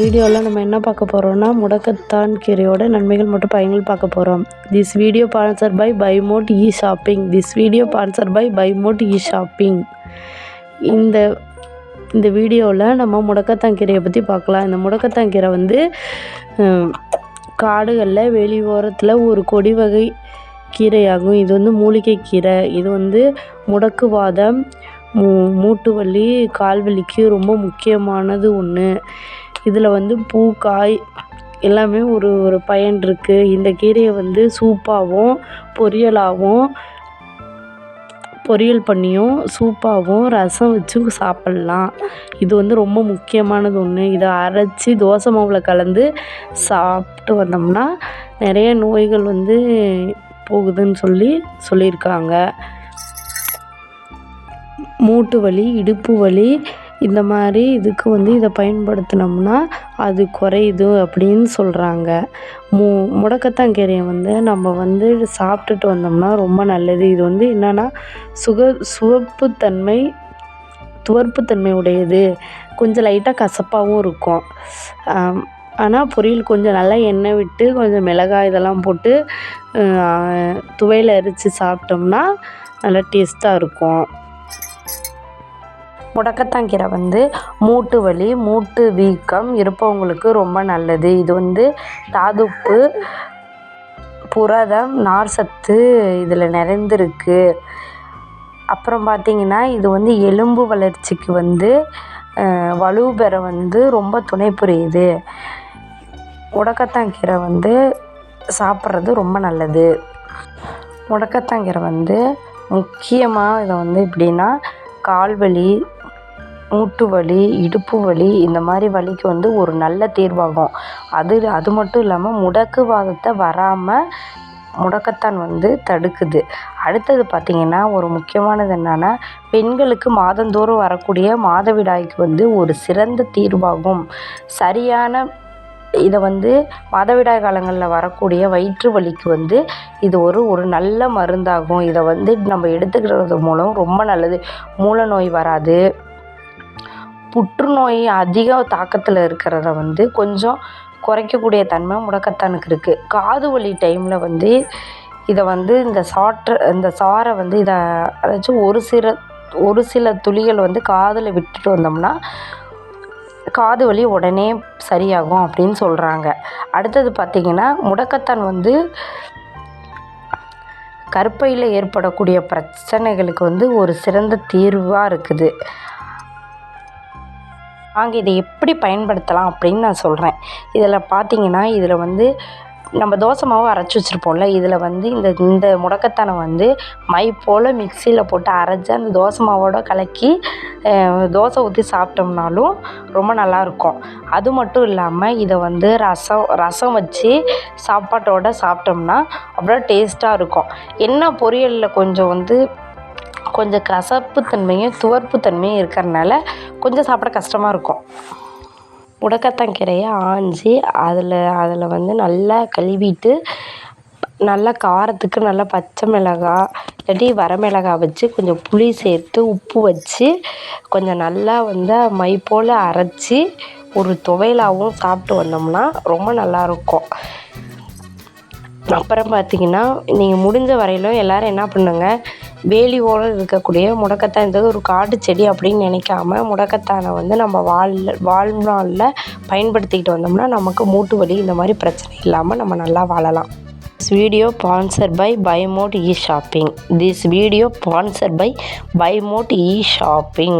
வீடியோவில் நம்ம என்ன பார்க்க போகிறோம்னா முடக்கத்தான் கீரையோட நன்மைகள் மற்றும் பயன்கள் பார்க்க போகிறோம். திஸ் வீடியோ ஸ்பான்சர் பை பைமோட் இ ஷாப்பிங். இந்த வீடியோவில் நம்ம முடக்கத்தான் கீரையை பற்றி பார்க்கலாம். இந்த முடக்கத்தான் கீரை வந்து காடுகளில் வெளி ஓரத்தில் ஒரு கொடி வகை கீரையாகும். இது வந்து மூலிகை கீரை. இது வந்து முடக்குவாதம், மூட்டு வலி, கால் வலிக்கு ரொம்ப முக்கியமானது ஒன்று. இதில் வந்து பூ, காய் எல்லாமே ஒரு பயன் இருக்குது. இந்த கீரையை வந்து சூப்பாகவும் பொரியல் பண்ணியும் சூப்பாகவும் ரசம் வச்சும் சாப்பிட்லாம். இது வந்து ரொம்ப முக்கியமானது ஒன்று. இதை அரைச்சி தோசை மாவில் கலந்து சாப்பிட்டு வந்தோம்னா நிறைய நோய்கள் வந்து போகுதுன்னு சொல்லியிருக்காங்க. மூட்டு வலி, இடுப்பு வலி இந்த மாதிரி இதுக்கு வந்து இதை பயன்படுத்தினோம்னா அது குறையுது அப்படின்னு சொல்கிறாங்க. முடக்கத்தான் கீரையை வந்து நம்ம வந்து சாப்பிட்டுட்டு வந்தோம்னா ரொம்ப நல்லது. இது வந்து என்னென்னா துவர்ப்புத்தன்மை உடையது. கொஞ்சம் லைட்டாக கசப்பாகவும் இருக்கும். ஆனால் பொரியல் கொஞ்சம் நல்லா எண்ணெய் விட்டு கொஞ்சம் மிளகாய் இதெல்லாம் போட்டு துவையில் அரைச்சி சாப்பிட்டோம்னா நல்லா டேஸ்ட்டாக இருக்கும். முடக்கத்தான் கீரை வந்து மூட்டு வலி, மூட்டு வீக்கம் இருப்பவங்களுக்கு ரொம்ப நல்லது. இது வந்து தாதுப்பு, புரதம், நார் சத்து இதில் நிறைந்திருக்கு. அப்புறம் பார்த்திங்கன்னா இது வந்து எலும்பு வளர்ச்சிக்கு வந்து வலு பெற வந்து ரொம்ப துணை புரியுது. முடக்கத்தான் கீரை வந்து சாப்பிட்றது ரொம்ப நல்லது. முடக்கத்தான் கீரை வந்து முக்கியமாக இதை வந்து எப்படின்னா கால் வலி, மூட்டு வலி, இடுப்பு வலி இந்த மாதிரி வலிக்கு வந்து ஒரு நல்ல தீர்வாகும். அது மட்டும் இல்லாமல் முடக்குவாதத்தை வராமல் முடக்கத்தான் வந்து தடுக்குது. அடுத்தது பார்த்திங்கன்னா ஒரு முக்கியமானது என்னென்னா பெண்களுக்கு மாதந்தோறும் வரக்கூடிய மாதவிடாய்க்கு வந்து ஒரு சிறந்த தீர்வாகும். இதை வந்து மாதவிடாய் காலங்களில் வரக்கூடிய வயிற்று வலிக்கு வந்து இது ஒரு நல்ல மருந்தாகும். இதை வந்து நம்ம எடுத்துக்கிறது மூலம் ரொம்ப நல்லது. மூல நோய் வராது. புற்றுநோய் அதிக தாக்கத்தில் இருக்கிறத வந்து கொஞ்சம் குறைக்கக்கூடிய தன்மை முடக்கத்தானுக்கு இருக்குது. காது வலி டைமில் வந்து இதை வந்து இந்த சாறை வந்து இதை அதாச்சும் ஒரு சில துளிகள் வந்து காதில் விட்டுட்டு வந்தோம்னா காது வலி உடனே சரியாகும் அப்படின்னு சொல்கிறாங்க. அடுத்தது பார்த்திங்கன்னா முடக்கத்தான் வந்து கருப்பையில் ஏற்படக்கூடிய பிரச்சனைகளுக்கு வந்து ஒரு சிறந்த தீர்வாக இருக்குது. நாங்கள் இதை எப்படி பயன்படுத்தலாம் அப்படின்னு நான் சொல்கிறேன். இதில் பார்த்திங்கன்னா இதில் வந்து நம்ம தோசை மாவு அரைச்சி வச்சுருப்போம்ல, இதில் வந்து இந்த முடக்கத்தானை வந்து மை போல் மிக்சியில் போட்டு அரைச்சி அந்த தோசை மாவோட கலக்கி தோசை ஊற்றி சாப்பிட்டோம்னாலும் ரொம்ப நல்லாயிருக்கும். அது மட்டும் இல்லாமல் இதை வந்து ரசம் வச்சு சாப்பாட்டோடு சாப்பிட்டோம்னா அவ்வளோ டேஸ்ட்டாக இருக்கும். என்ன பொரியலில் கொஞ்சம் கசப்புத்தன்மையும் துவர்ப்புத்தன்மையும் இருக்கிறனால கொஞ்சம் சாப்பிட கஷ்டமாக இருக்கும். முடக்கத்தான் கீரையை ஆஞ்சி அதில் வந்து நல்லா கழுவிட்டு நல்லா காரத்துக்கு நல்லா பச்சை மிளகாய் இல்லாட்டி வரமிளகாய் வச்சு கொஞ்சம் புளி சேர்த்து உப்பு வச்சு கொஞ்சம் நல்லா வந்து மை போல் அரைச்சி ஒரு துவையலாகவும் சாப்பிட்டு வந்தோம்னா ரொம்ப நல்லாயிருக்கும். அப்புறம் பார்த்திங்கன்னா நீங்கள் முடிஞ்ச வரையிலும் எல்லோரும் என்ன பண்ணுங்க, வேலி ஓரம் இருக்கக்கூடிய முடக்கத்தான் இந்த ஒரு காட்டு செடி அப்படின்னு நினைக்காம முடக்கத்தானை வந்து நம்ம வாழ்நாளில் பயன்படுத்திக்கிட்டு வந்தோம்னா நமக்கு மூட்டு வலி இந்த மாதிரி பிரச்சனை இல்லாமல் நம்ம நல்லா வாழலாம். This video sponsored by Bimot e-shopping.